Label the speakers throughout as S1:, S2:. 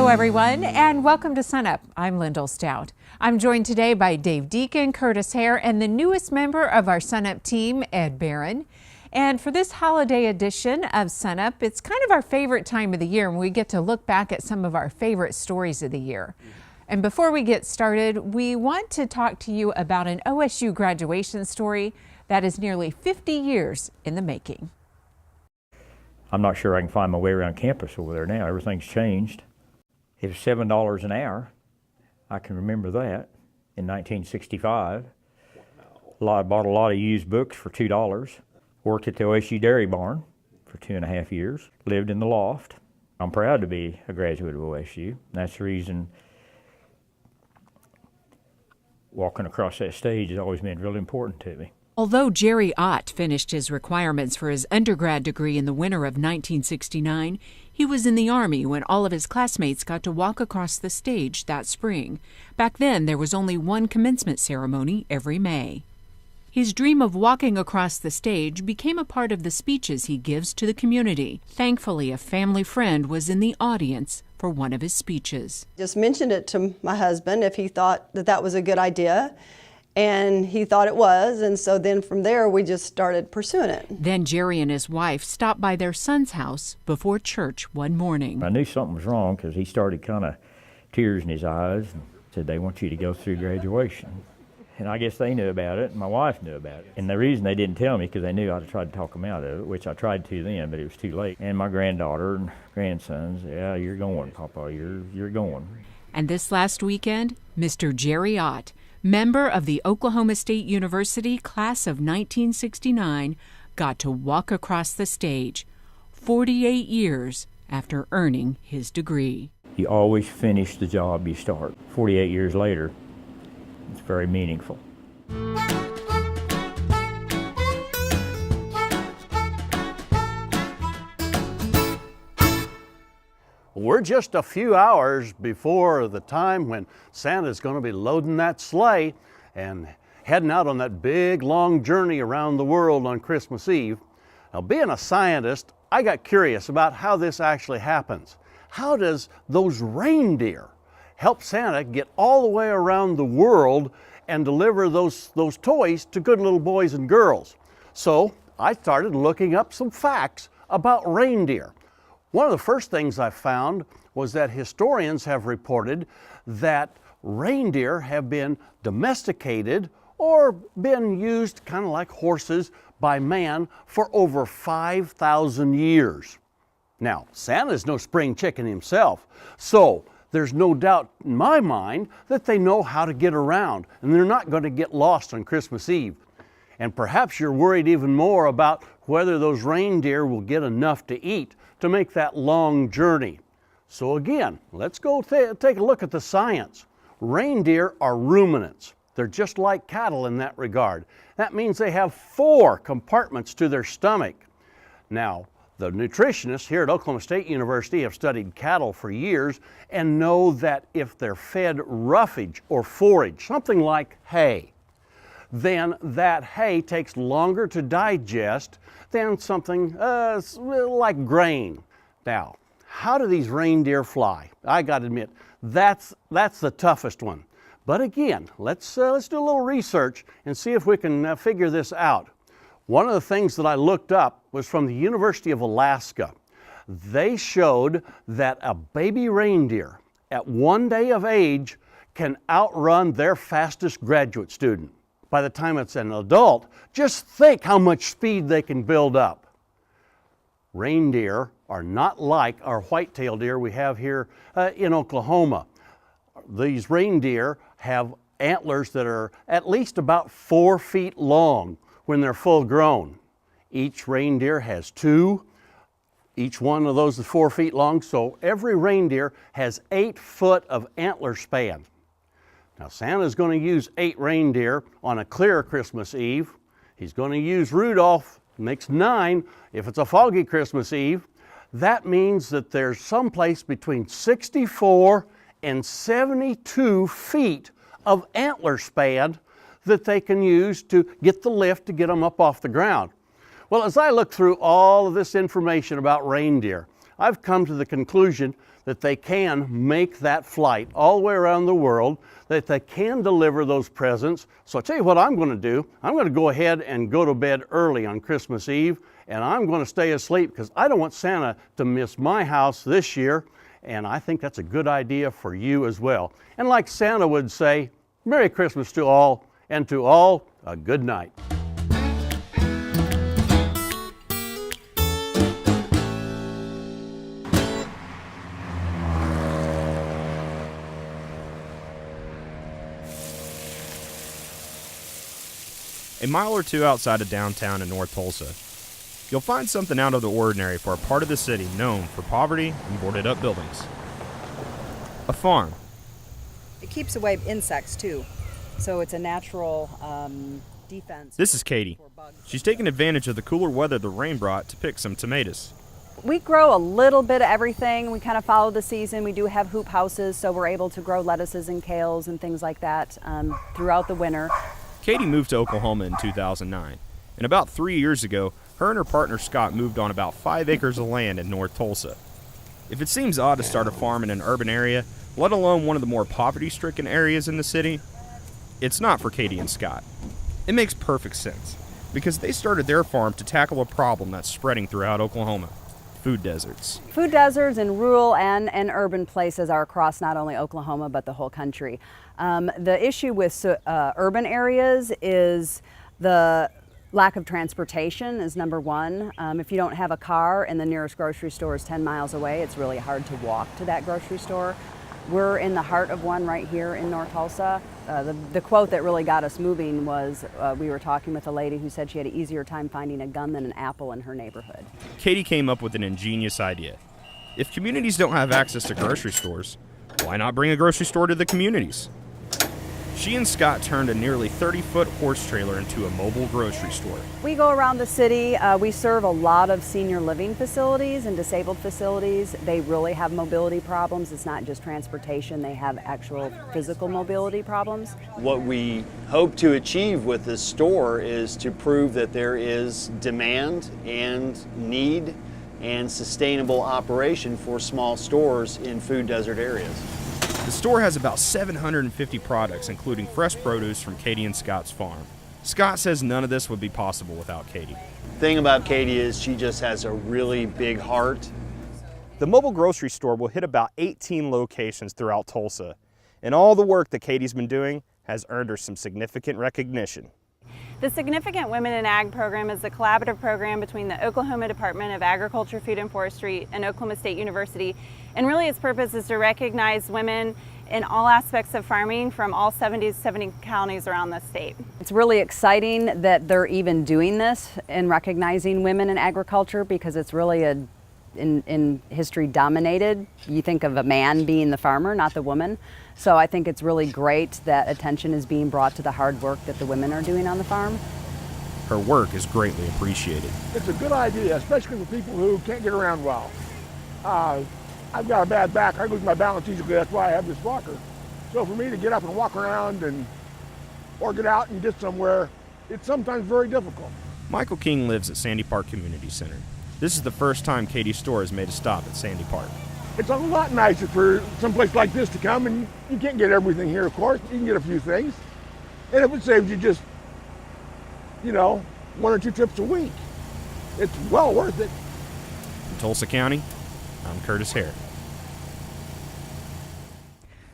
S1: Hello, everyone, and welcome to SUNUP. I'm Lyndall Stout. I'm joined today by Dave Deacon, Curtis Hare, and the newest member of our SUNUP team, Ed Barron. And for this holiday edition of SUNUP, it's kind of our favorite time of the year, and we get to look back at some of our favorite stories of the year. And before we get started, we want to talk to you about an OSU graduation story that is nearly 50 years in the making.
S2: I'm not sure I can find my way around campus over there now. Everything's changed. It was $7 an hour. I can remember that in 1965. I bought a lot of used books for $2. Worked at the OSU Dairy Barn for 2.5 years. Lived in the loft. I'm proud to be a graduate of OSU. That's the reason walking across that stage has always been really important to me.
S3: Although Jerry Ott finished his requirements for his undergrad degree in the winter of 1969, he was in the Army when all of his classmates got to walk across the stage that spring. Back then, there was only one commencement ceremony every May. His dream of walking across the stage became a part of the speeches he gives to the community. Thankfully, a family friend was in the audience for one of his speeches.
S4: Just mentioned it to my husband if he thought that that was a good idea. And he thought it was, and so then from there we just started pursuing it.
S3: Then Jerry and his wife stopped by their son's house before church one morning.
S2: I knew something was wrong because he started kind of tears in his eyes and said, "They want you to go through graduation." And I guess they knew about it, and my wife knew about it. And the reason they didn't tell me because they knew I'd tried to talk them out of it, which I tried to then, but it was too late. And my granddaughter and grandsons, "Yeah, you're going, Papa, you're going."
S3: And this last weekend, Mr. Jerry Ott, member of the Oklahoma State University class of 1969, got to walk across the stage 48 years after earning his degree.
S2: You always finish the job you start. 48 years later, it's very meaningful.
S5: We're just a few hours before the time when Santa's going to be loading that sleigh and heading out on that big long journey around the world on Christmas Eve. Now, being a scientist, I got curious about how this actually happens. How does those reindeer help Santa get all the way around the world and deliver those toys to good little boys and girls? So I started looking up some facts about reindeer. One of the first things I found was that historians have reported that reindeer have been domesticated or been used kind of like horses by man for over 5,000 years. Now, Santa's no spring chicken himself, so there's no doubt in my mind that they know how to get around and they're not going to get lost on Christmas Eve. And perhaps you're worried even more about whether those reindeer will get enough to eat to make that long journey. So again, let's go take a look at the science. Reindeer are ruminants. They're just like cattle in that regard. That means they have 4 compartments to their stomach. Now, the nutritionists here at Oklahoma State University have studied cattle for years and know that if they're fed roughage or forage, something like hay, then that hay takes longer to digest than something like grain. Now, how do these reindeer fly? I got to admit, that's the toughest one. But again, let's do a little research and see if we can figure this out. One of the things that I looked up was from the University of Alaska. They showed that a baby reindeer at 1 day of age can outrun their fastest graduate student. By the time it's an adult, just think how much speed they can build up. Reindeer are not like our white-tailed deer we have here in Oklahoma. These reindeer have antlers that are at least about 4 feet long when they're full grown. Each reindeer has 2. Each one of those is 4 feet long, so every reindeer has 8 foot of antler span. Now, Santa's going to use 8 reindeer on a clear Christmas Eve. He's going to use Rudolph, makes 9 if it's a foggy Christmas Eve. That means that there's someplace between 64 and 72 feet of antler span that they can use to get the lift to get them up off the ground. Well, as I look through all of this information about reindeer, I've come to the conclusion that they can make that flight all the way around the world, that they can deliver those presents. So I'll tell you what I'm going to do. I'm going to go ahead and go to bed early on Christmas Eve, and I'm going to stay asleep because I don't want Santa to miss my house this year, and I think that's a good idea for you as well. And like Santa would say, Merry Christmas to all, and to all, a good night.
S6: A mile or two outside of downtown in North Tulsa, you'll find something out of the ordinary for a part of the city known for poverty and boarded up buildings. A farm.
S7: It keeps away insects too, so it's a natural defense.
S6: This is Katie. She's taking advantage of the cooler weather the rain brought to pick some tomatoes.
S7: We grow a little bit of everything. We kind of follow the season. We do have hoop houses, so we're able to grow lettuces and kales and things like that throughout the winter.
S6: Katie moved to Oklahoma in 2009, and about 3 years ago, her and her partner Scott moved on about 5 acres of land in North Tulsa. If it seems odd to start a farm in an urban area, let alone one of the more poverty-stricken areas in the city, it's not for Katie and Scott. It makes perfect sense, because they started their farm to tackle a problem that's spreading throughout Oklahoma: food deserts.
S7: Food deserts in rural and urban places are across not only Oklahoma but the whole country. The issue with urban areas is the lack of transportation is number one. If you don't have a car and the nearest grocery store is 10 miles away, it's really hard to walk to that grocery store. We're in the heart of one right here in North Tulsa. The quote that really got us moving was we were talking with a lady who said she had an easier time finding a gun than an apple in her neighborhood.
S6: Katie came up with an ingenious idea. If communities don't have access to grocery stores, why not bring a grocery store to the communities? She and Scott turned a nearly 30-foot horse trailer into a mobile grocery store.
S7: We go around the city. We serve a lot of senior living facilities and disabled facilities. They really have mobility problems. It's not just transportation. They have actual physical mobility problems.
S8: What we hope to achieve with this store is to prove that there is demand and need and sustainable operation for small stores in food desert areas.
S6: The store has about 750 products, including fresh produce from Katie and Scott's farm. Scott says none of this would be possible without Katie.
S8: The thing about Katie is she just has a really big heart.
S6: The mobile grocery store will hit about 18 locations throughout Tulsa, and all the work that Katie's been doing has earned her some significant recognition.
S9: The Significant Women in Ag program is a collaborative program between the Oklahoma Department of Agriculture, Food and Forestry and Oklahoma State University. And really its purpose is to recognize women in all aspects of farming from all 70 counties around the state.
S7: It's really exciting that they're even doing this and recognizing women in agriculture, because it's really in history dominated. You think of a man being the farmer, not the woman. So I think it's really great that attention is being brought to the hard work that the women are doing on the farm.
S6: Her work is greatly appreciated.
S10: It's a good idea, especially for people who can't get around well. I've got a bad back. I lose my balance easily. That's why I have this walker. So for me to get up and walk around or get out and get somewhere, it's sometimes very difficult.
S6: Michael King lives at Sandy Park Community Center. This is the first time Katie's store has made a stop at Sandy Park.
S10: It's a lot nicer for someplace like this to come, and you can't get everything here, of course. You can get a few things. And if it saves you just, 1 or 2 trips a week, it's well worth it.
S6: In Tulsa County, I'm Curtis Hare.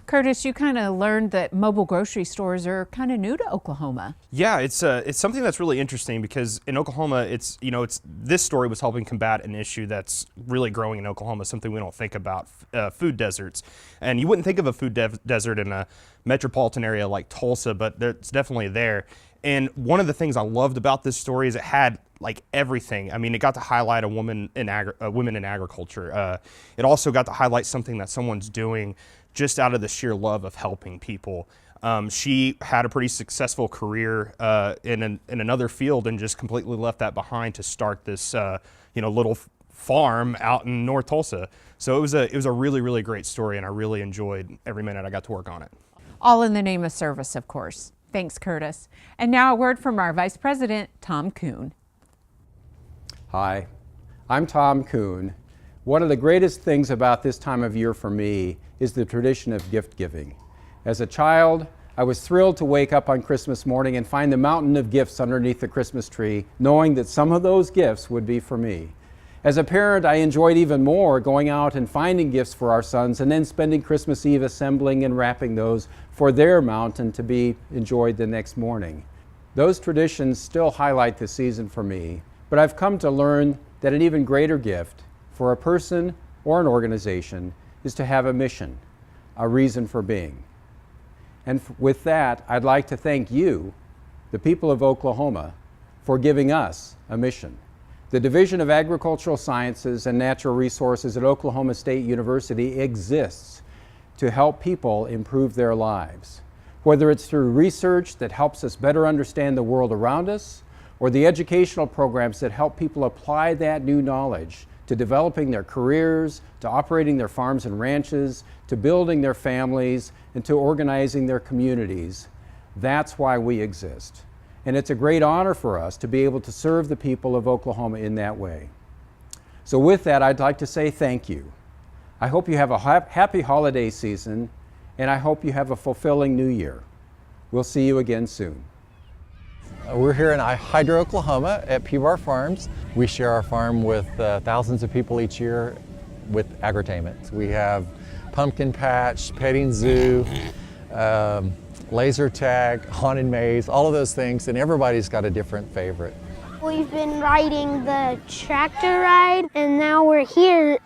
S1: Curtis, you kind of learned that mobile grocery stores are kind of new to Oklahoma.
S6: Yeah, it's something that's really interesting because in Oklahoma, this story was helping combat an issue that's really growing in Oklahoma, something we don't think about, food deserts. And you wouldn't think of a food desert in a metropolitan area like Tulsa, but it's definitely there. And one of the things I loved about this story is it had like everything. I mean, it got to highlight women in agriculture. It also got to highlight something that someone's doing just out of the sheer love of helping people. She had a pretty successful career in another field and just completely left that behind to start this little farm out in North Tulsa. So it was a really, really great story, and I really enjoyed every minute I got to work on it.
S1: All in the name of service, of course. Thanks, Curtis. And now a word from our Vice President, Tom Kuhn.
S11: Hi, I'm Tom Kuhn. One of the greatest things about this time of year for me is the tradition of gift giving. As a child, I was thrilled to wake up on Christmas morning and find the mountain of gifts underneath the Christmas tree, knowing that some of those gifts would be for me. As a parent, I enjoyed even more going out and finding gifts for our sons and then spending Christmas Eve assembling and wrapping those for their mountain to be enjoyed the next morning. Those traditions still highlight the season for me, but I've come to learn that an even greater gift for a person or an organization is to have a mission, a reason for being. And with that, I'd like to thank you, the people of Oklahoma, for giving us a mission. The Division of Agricultural Sciences and Natural Resources at Oklahoma State University exists to help people improve their lives. Whether it's through research that helps us better understand the world around us, or the educational programs that help people apply that new knowledge to developing their careers, to operating their farms and ranches, to building their families, and to organizing their communities. That's why we exist. And it's a great honor for us to be able to serve the people of Oklahoma in that way. So with that, I'd like to say thank you. I hope you have a happy holiday season, and I hope you have a fulfilling new year. We'll see you again soon.
S12: We're here in Hydro, Oklahoma at P-Bar Farms. We share our farm with thousands of people each year with agritainment. We have pumpkin patch, petting zoo, laser tag, haunted maze, all of those things, and everybody's got a different favorite.
S13: We've been riding the tractor ride, and now we're here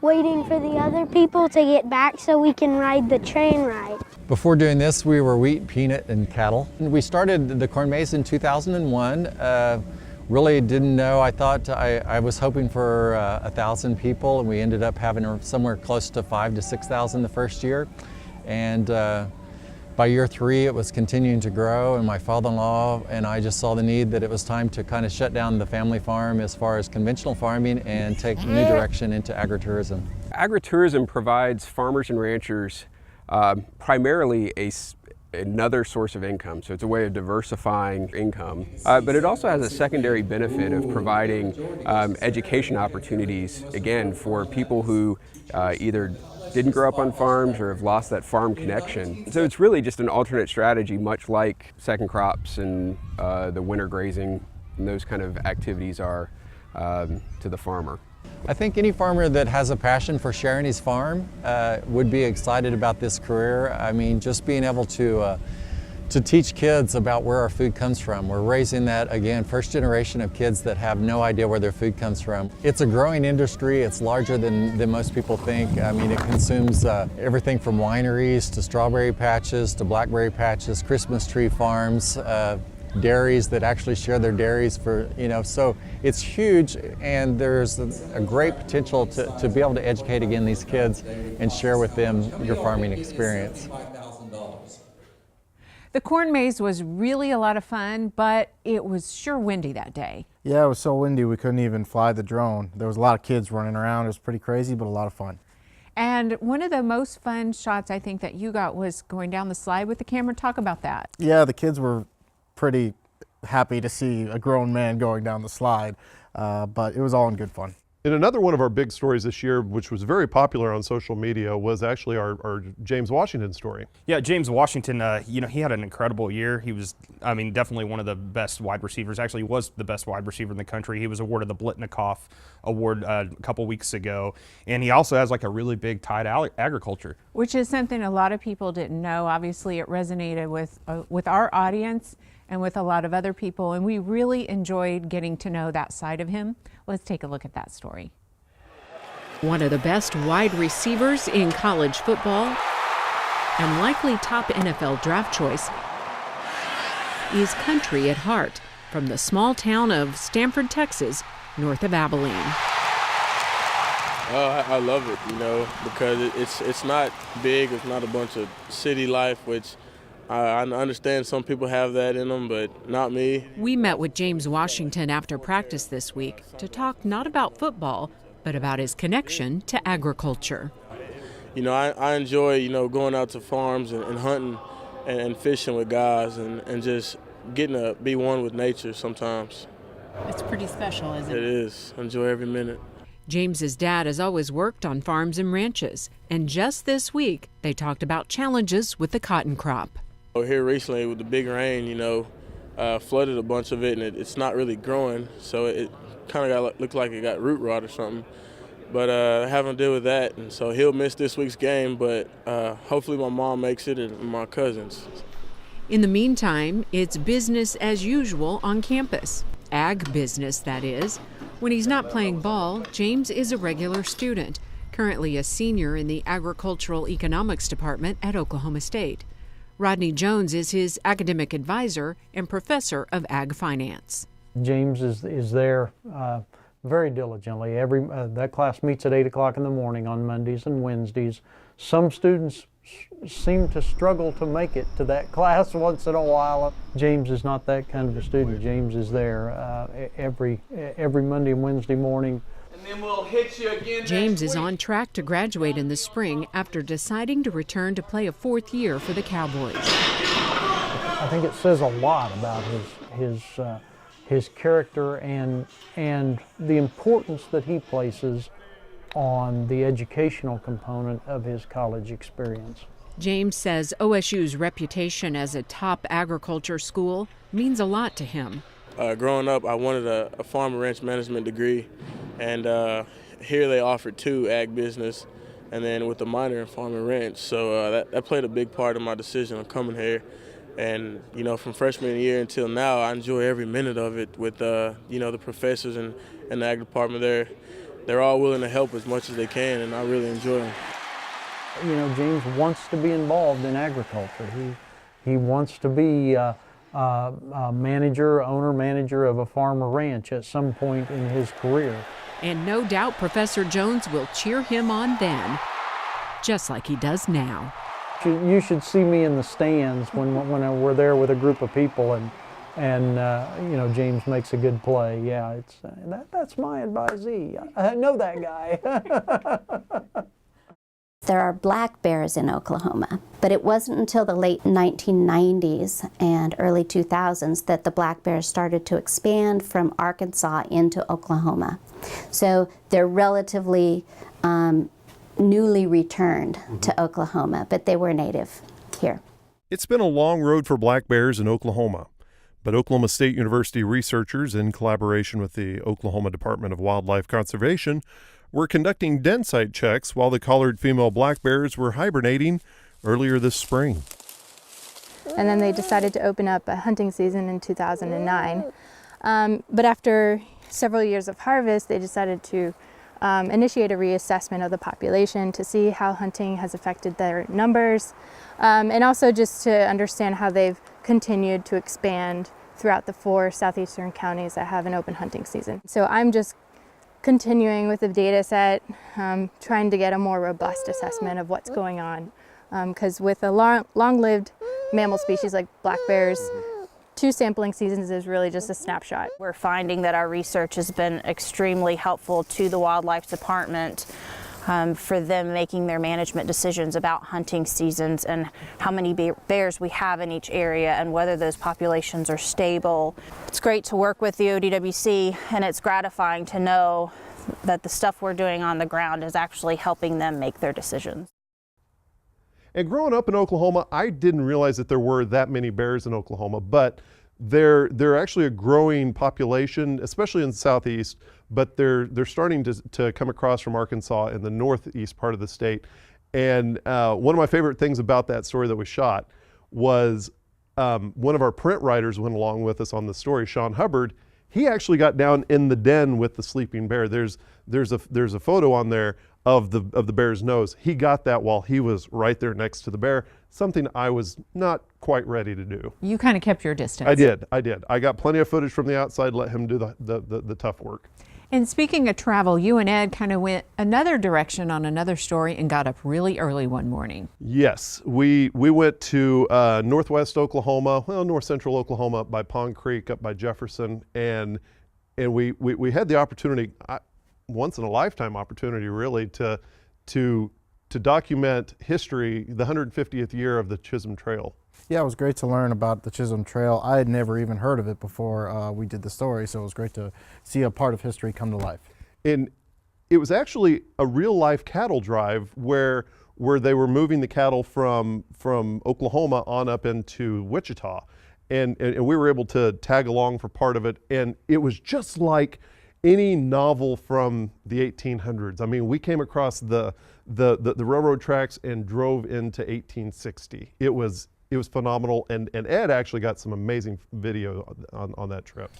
S13: waiting for the other people to get back so we can ride the train ride.
S12: Before doing this, we were wheat, peanut, and cattle. We started the corn maze in 2001. Really didn't know. I thought I was hoping for 1,000 people, and we ended up having somewhere close to 5,000 to 6,000 the first year. And by year 3, it was continuing to grow, and my father-in-law and I just saw the need that it was time to kind of shut down the family farm as far as conventional farming and take new direction into agritourism.
S14: Agritourism provides farmers and ranchers primarily another source of income, so it's a way of diversifying income. But it also has a secondary benefit of providing education opportunities, again, for people who either didn't grow up on farms or have lost that farm connection. So it's really just an alternate strategy, much like second crops and the winter grazing and those kind of activities are to the farmer.
S12: I think any farmer that has a passion for sharing his farm would be excited about this career. I mean, just being able to teach kids about where our food comes from. We're raising that, again, first generation of kids that have no idea where their food comes from. It's a growing industry. It's larger than most people think. I mean, it consumes everything from wineries to strawberry patches to blackberry patches, Christmas tree farms, dairies that actually share their dairies for, so it's huge, and there's a great potential to be able to educate again these kids and share with them your farming experience.
S1: The corn maze was really a lot of fun, but it was sure windy that day.
S15: Yeah, it was so windy we couldn't even fly the drone. There was a lot of kids running around. It was pretty crazy, but a lot of fun.
S1: And one of the most fun shots I think that you got was going down the slide with the camera. Talk about that.
S15: Yeah, the kids were pretty happy to see a grown man going down the slide, but it was all in good fun.
S16: And another one of our big stories this year, which was very popular on social media, was actually our James Washington story.
S6: Yeah, James Washington, he had an incredible year. He was, definitely one of the best wide receivers. Actually, was the best wide receiver in the country. He was awarded the Blitnikoff Award a couple weeks ago. And he also has like a really big tie to agriculture. Which is something a lot of people didn't know. Obviously, it resonated with our audience and with a lot of other people, and we really enjoyed getting to know that side of him. Let's take a look at that story.
S3: One of the best wide receivers in college football and likely top NFL draft choice is country at heart from the small town of Stamford, Texas, north of Abilene.
S17: I love it, because it's not big. It's not a bunch of city life, which I understand some people have that in them, but not me.
S3: We met with James Washington after practice this week to talk not about football, but about his connection to agriculture.
S17: I enjoy, going out to farms and hunting and fishing with guys and just getting to be one with nature sometimes.
S3: It's pretty special, isn't it?
S17: It is. I enjoy every minute.
S3: James's dad has always worked on farms and ranches, and just this week they talked about challenges with the cotton crop.
S17: Here recently with the big rain, flooded a bunch of it, and it's not really growing, so it kind of looked like it got root rot or something. But having to deal with that, and so he'll miss this week's game, but hopefully my mom makes it and my cousins.
S3: In the meantime, it's business as usual on campus. Ag business, that is. When he's not playing ball, James is a regular student, currently a senior in the Agricultural Economics Department at Oklahoma State. Rodney Jones is his academic advisor and professor of ag finance.
S18: James is there very diligently. That class meets at 8 o'clock in the morning on Mondays and Wednesdays. Some students seem to struggle to make it to that class once in a while. James is not that kind of a student. James is there every Monday and Wednesday morning.
S19: And then we'll hit you again.
S3: James is on track to graduate in the spring after deciding to return to play a fourth year for the Cowboys.
S18: I think it says a lot about his character and the importance that he places on the educational component of his college experience.
S3: James says OSU's reputation as a top agriculture school means a lot to him.
S17: Growing up, I wanted a farm and ranch management degree, and here they offered 2, ag business, and then with a minor in farm and ranch. So that played a big part of my decision of coming here. And, from freshman year until now, I enjoy every minute of it with, the professors and the ag department there. They're all willing to help as much as they can, and I really enjoy them.
S18: James wants to be involved in agriculture. He wants to be a owner-manager of a farm or ranch at some point in his career.
S3: And no doubt Professor Jones will cheer him on then, just like he does now.
S18: You should see me in the stands when we're there with a group of people and James makes a good play. Yeah, that's my advisee. I know that guy.
S20: There are black bears in Oklahoma, but it wasn't until the late 1990s and early 2000s that the black bears started to expand from Arkansas into Oklahoma. So they're relatively newly returned to Oklahoma, but they were native here.
S16: It's been a long road for black bears in Oklahoma, but Oklahoma State University researchers, in collaboration with the Oklahoma Department of Wildlife Conservation, were conducting den site checks while the collared female black bears were hibernating earlier this spring.
S21: And then they decided to open up a hunting season in 2009. But after several years of harvest, they decided to initiate a reassessment of the population to see how hunting has affected their numbers, and also just to understand how they've continued to expand throughout the 4 southeastern counties that have an open hunting season. So I'm just continuing with the data set, trying to get a more robust assessment of what's going on, because with a long-lived mammal species like black bears, 2 sampling seasons is really just a snapshot.
S22: We're finding that our research has been extremely helpful to the Wildlife Department for them making their management decisions about hunting seasons and how many bears we have in each area and whether those populations are stable. It's great to work with the ODWC, and it's gratifying to know that the stuff we're doing on the ground is actually helping them make their decisions.
S16: And growing up in Oklahoma, I didn't realize that there were that many bears in Oklahoma, but they're actually a growing population, especially in the southeast, but they're starting to come across from Arkansas in the northeast part of the state. And one of my favorite things about that story that was shot was one of our print writers went along with us on the story, Sean Hubbard. He actually got down in the den with the sleeping bear. There's a photo on there of the bear's nose. He got that while he was right there next to the bear, something I was not quite ready to do.
S1: You kind of kept your distance.
S16: I did. I got plenty of footage from the outside, let him do the tough work.
S1: And speaking of travel, you and Ed kind of went another direction on another story and got up really early one morning.
S16: Yes, we went to northwest Oklahoma, well, north central Oklahoma, up by Pond Creek, up by Jefferson, and we had the opportunity, once in a lifetime opportunity, really, to document history, the 150th year of the Chisholm Trail.
S15: Yeah, it was great to learn about the Chisholm Trail. I had never even heard of it before we did the story, so it was great to see a part of history come to life.
S16: And it was actually a real life cattle drive where they were moving the cattle from Oklahoma on up into Wichita. And we were able to tag along for part of it. And it was just like any novel from the 1800s. I mean, we came across the railroad tracks and drove into 1860. It was phenomenal. And Ed actually got some amazing video on that trip.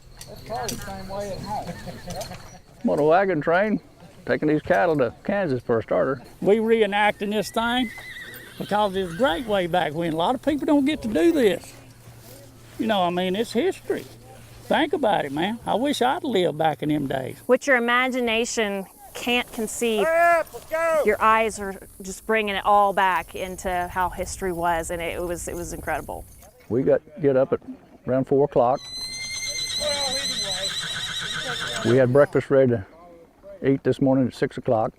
S2: I'm on a wagon train, taking these cattle to Kansas for a starter.
S4: We reenacting this thing because it's great way back when. A lot of people don't get to do this. You know, I mean, it's history. Think about it, man. I wish I'd lived back in them days.
S23: What your imagination can't conceive, your eyes are just bringing it all back into how history was, and it was incredible.
S2: We get up at around 4 o'clock. We had breakfast ready to eat this morning at 6 o'clock,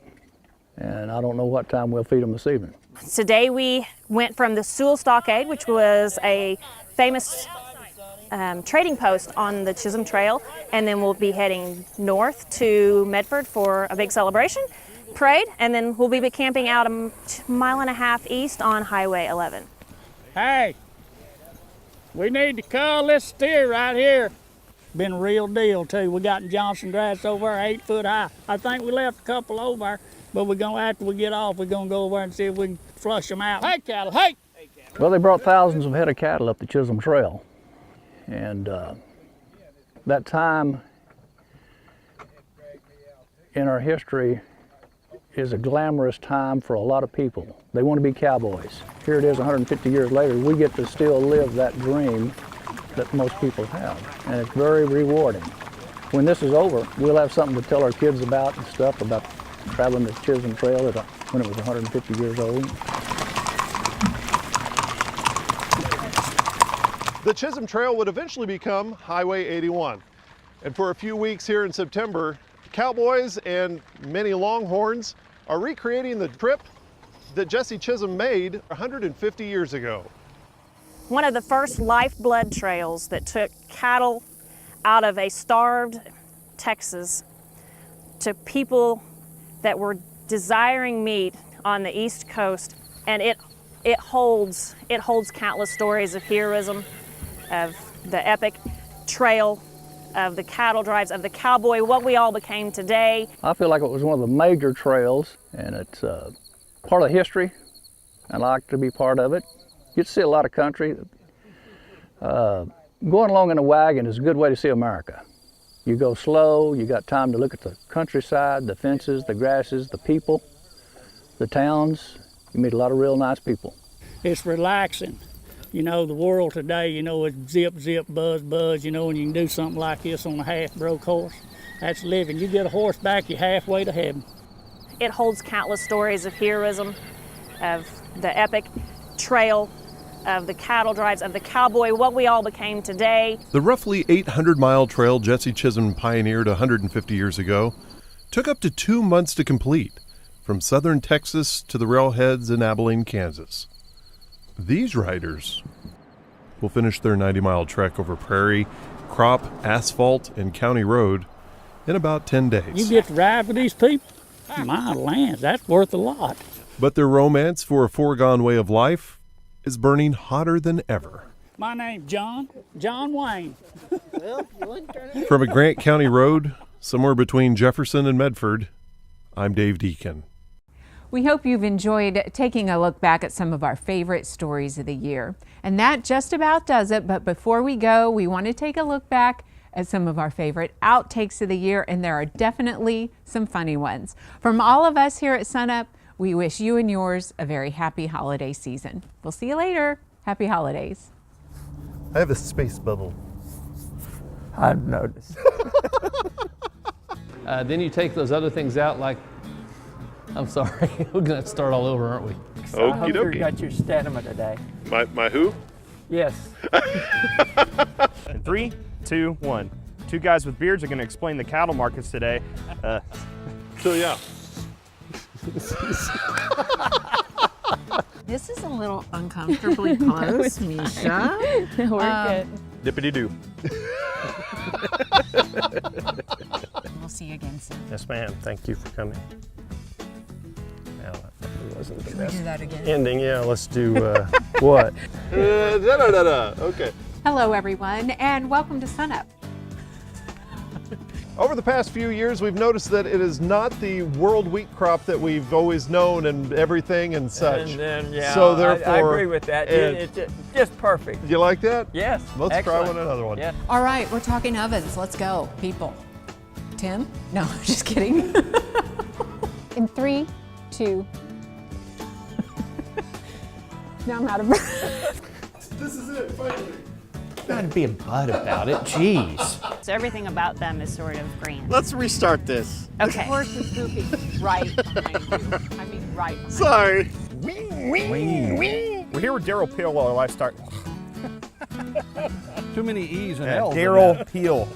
S2: and I don't know what time we'll feed them this evening.
S23: Today we went from the SUNUP.okstate, which was a famous trading post on the Chisholm Trail, and then we'll be heading north to Medford for a big celebration parade, and then we'll be camping out a mile and a half east on Highway 11.
S4: Hey, we need to cull this steer right here. Been a real deal too. We got Johnson grass over there 8 foot high. I think we left a couple over there, but we're gonna, after we get off, we're gonna go over and see if we can flush them out. Hey cattle, hey!
S2: Well, they brought thousands of head of cattle up the Chisholm Trail. And that time in our history is a glamorous time for a lot of people. They want to be cowboys. Here it is 150 years later, we get to still live that dream that most people have, and it's very rewarding. When this is over, we'll have something to tell our kids about and stuff about traveling the Chisholm Trail when it was 150 years old.
S16: The Chisholm Trail would eventually become Highway 81. And for a few weeks here in September, cowboys and many Longhorns are recreating the trip that Jesse Chisholm made 150 years ago.
S23: One of the first lifeblood trails that took cattle out of a starved Texas to people that were desiring meat on the East Coast, and it holds countless stories of heroism, of the epic trail, of the cattle drives, of the cowboy, what we all became today.
S2: I feel like it was one of the major trails, and it's part of history. I like to be part of it. You get to see a lot of country. Going along in a wagon is a good way to see America. You go slow, you got time to look at the countryside, the fences, the grasses, the people, the towns. You meet a lot of real nice people.
S4: It's relaxing. You know, the world today, you know, it's zip, zip, buzz, buzz, you know, and you can do something like this on a half-broke horse. That's living. You get a horse back, you're halfway to heaven.
S23: It holds countless stories of heroism, of the epic trail, of the cattle drives, of the cowboy, what we all became today.
S16: The roughly 800-mile trail Jesse Chisholm pioneered 150 years ago took up to 2 months to complete, from southern Texas to the railheads in Abilene, Kansas. These riders will finish their 90-mile trek over prairie, crop, asphalt, and county road in about 10 days.
S4: You get to ride with these people? My land, that's worth a lot.
S16: But their romance for a foregone way of life is burning hotter than ever.
S4: My name's John Wayne.
S16: From a Grant County road, somewhere between Jefferson and Medford, I'm Dave Deacon.
S1: We hope you've enjoyed taking a look back at some of our favorite stories of the year. And that just about does it. But before we go, we want to take a look back at some of our favorite outtakes of the year, and there are definitely some funny ones. From all of us here at SUNUP, we wish you and yours a very happy holiday season. We'll see you later. Happy holidays.
S16: I have a space bubble.
S24: I've noticed. Then you take those other things out, like, I'm sorry, we're going to start all over, aren't we?
S16: Okie
S24: I hope
S16: dokie.
S24: you got your stamina today.
S16: My who?
S24: Yes.
S6: In 3, 2, 1. Two guys with beards are going to explain the cattle markets today.
S16: So yeah.
S1: This is a little uncomfortably close, Misha.
S24: Work it.
S6: Dippity-doo.
S1: We'll we'll see you again soon.
S5: Yes, ma'am. Thank you for coming. Now, that probably wasn't the
S1: Can we
S5: best
S1: do that again?
S5: ending. Yeah, let's do what? Okay.
S1: Hello, everyone, and welcome to SUNUP.
S16: Over the past few years, we've noticed that it is not the world wheat crop that we've always known and everything and such.
S7: And yeah,
S16: so therefore,
S7: I agree with that. It's just perfect.
S16: You like that?
S7: Yes.
S16: Let's try another one.
S7: Yeah.
S1: All right, we're talking ovens. Let's go, people. Tim? No, just kidding. In 3, 2. Now I'm out of breath.
S16: This is it, finally.
S8: Gotta be a butt about it, jeez.
S23: So everything about them is sort of grand.
S8: Let's restart this.
S23: Okay.
S1: Horse is pooping right behind you. I mean, right behind
S8: Sorry.
S9: We're here with Daryl Peel while our livestock.
S25: Too many E's and
S9: Yeah,
S25: L's.
S9: Daryl Peel.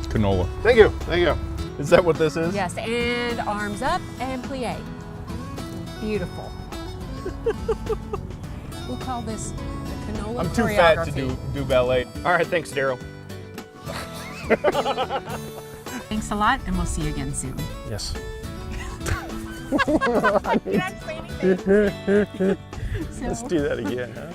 S9: Canola.
S16: Thank you. Thank you.
S9: Is that what this is?
S1: Yes, and arms up and plie. Beautiful. We'll call this the canola
S9: I'm too fat to
S1: choreography.
S9: do ballet. All right, thanks, Daryl.
S1: Thanks a lot, and we'll see you again soon.
S5: Yes.
S9: Let's do that again, huh?